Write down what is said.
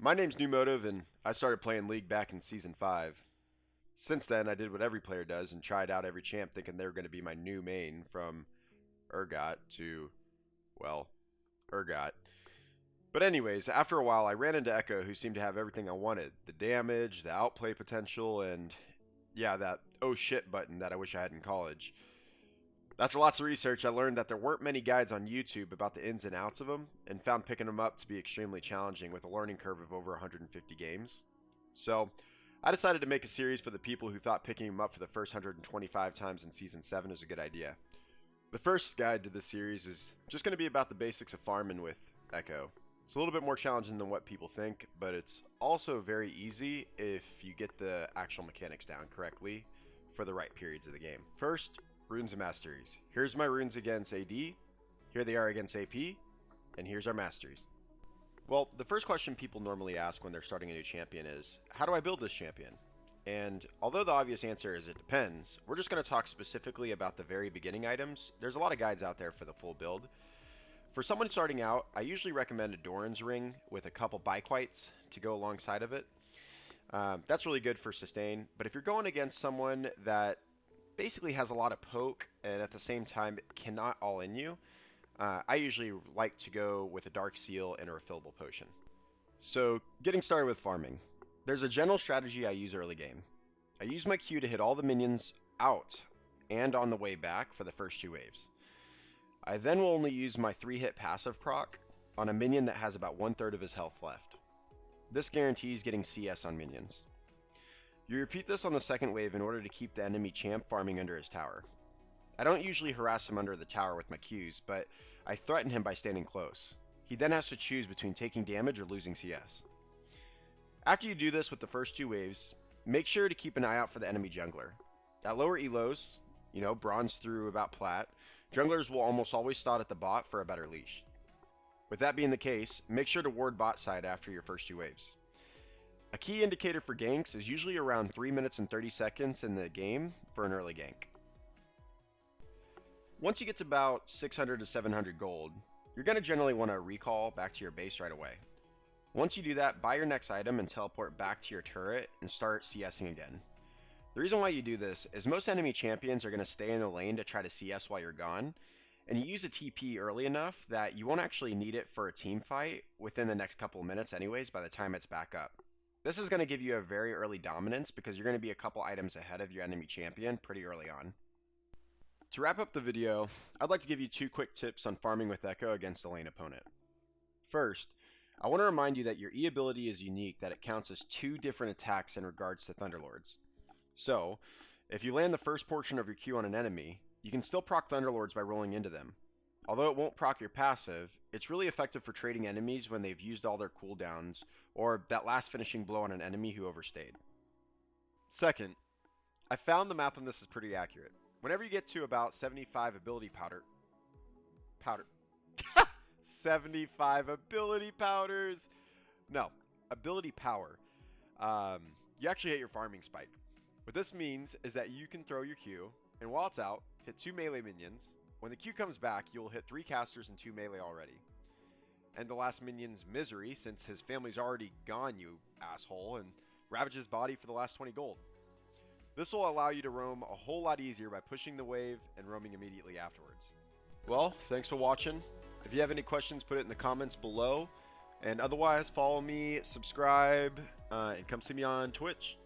My name's New Motive, and I started playing League back in Season 5. Since then, I did what every player does and tried out every champ thinking they were going to be my new main, from Urgot to, well, Urgot. But anyways, after a while, I ran into Ekko, who seemed to have everything I wanted. The damage, the outplay potential, and yeah, that oh shit button that I wish I had in college. After lots of research, I learned that there weren't many guides on YouTube about the ins and outs of them, and found picking them up to be extremely challenging with a learning curve of over 150 games. So, I decided to make a series for the people who thought picking them up for the first 125 times in Season 7 is a good idea. The first guide to this series is just going to be about the basics of farming with Ekko. It's a little bit more challenging than what people think, but it's also very easy if you get the actual mechanics down correctly for the right periods of the game. First, runes and masteries. Here's my runes against AD, here they are against AP, and here's our masteries. Well, the first question people normally ask when they're starting a new champion is, how do I build this champion? And although the obvious answer is it depends, we're just going to talk specifically about the very beginning items. There's a lot of guides out there for the full build. For someone starting out, I usually recommend a Doran's ring with a couple bike whites to go alongside of it. That's really good for sustain, but if you're going against someone that basically has a lot of poke and at the same time cannot all in you, I usually like to go with a Dark Seal and a refillable potion. So, getting started with farming. There's a general strategy I use early game. I use my Q to hit all the minions out and on the way back for the first 2 waves. I then will only use my 3-hit passive proc on a minion that has about 1/3 of his health left. This guarantees getting CS on minions. You repeat this on the second wave in order to keep the enemy champ farming under his tower. I don't usually harass him under the tower with my Qs, but I threaten him by standing close. He then has to choose between taking damage or losing CS. After you do this with the first 2 waves, make sure to keep an eye out for the enemy jungler. At lower elos, bronze through about plat, junglers will almost always start at the bot for a better leash. With that being the case, make sure to ward bot side after your first 2 waves. A key indicator for ganks is usually around 3 minutes and 30 seconds in the game for an early gank. Once you get to about 600 to 700 gold, you're going to generally want to recall back to your base right away. Once you do that, buy your next item and teleport back to your turret and start CSing again. The reason why you do this is most enemy champions are going to stay in the lane to try to CS while you're gone, and you use a TP early enough that you won't actually need it for a team fight within the next couple of minutes anyways by the time it's back up. This is going to give you a very early dominance because you're going to be a couple items ahead of your enemy champion pretty early on. To wrap up the video, I'd like to give you 2 quick tips on farming with Ekko against a lane opponent. First, I want to remind you that your E ability is unique, that it counts as 2 different attacks in regards to Thunderlords. So, if you land the first portion of your Q on an enemy, you can still proc Thunderlords by rolling into them. Although it won't proc your passive, it's really effective for trading enemies when they've used all their cooldowns, or that last finishing blow on an enemy who overstayed. Second, I found the math on this is pretty accurate. Whenever you get to about 75 ability powder 75 ability powders! No, ability power. You actually hit your farming spike. What this means is that you can throw your Q, and while it's out, hit 2 melee minions. When the Q comes back, you'll hit 3 casters and 2 melee already. And the last minion's misery, since his family's already gone, you asshole, and ravage his body for the last 20 gold. This will allow you to roam a whole lot easier by pushing the wave and roaming immediately afterwards. Well, thanks for watching. If you have any questions, put it in the comments below. And otherwise, follow me, subscribe, and come see me on Twitch.